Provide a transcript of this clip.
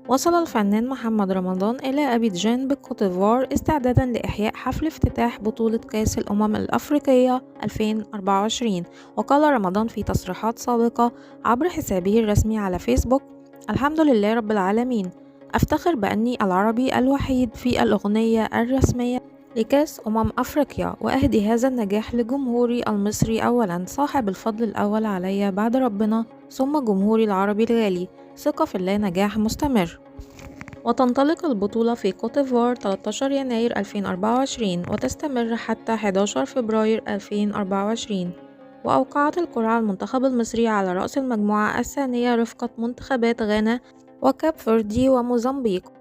وصل الفنان محمد رمضان إلى أبيجان بالكوتيفوار استعدادا لإحياء حفل افتتاح بطولة كأس الأمم الأفريقية 2024. وقال رمضان في تصريحات سابقة عبر حسابه الرسمي على فيسبوك: الحمد لله رب العالمين، أفتخر بأني العربي الوحيد في الأغنية الرسمية لكأس أفريقيا، وأهدي هذا النجاح لجمهوري المصري أولا، صاحب الفضل الأول علي بعد ربنا، ثم جمهوري العربي الغالي. ثقة في الله نجاح مستمر. وتنطلق البطولة في كوتيفوار 13 يناير 2024 وتستمر حتى 11 فبراير 2024. وأوقعت القرعة المنتخب المصري على رأس المجموعة الثانية رفقة منتخبات غانا وكاب فيردي وموزمبيق.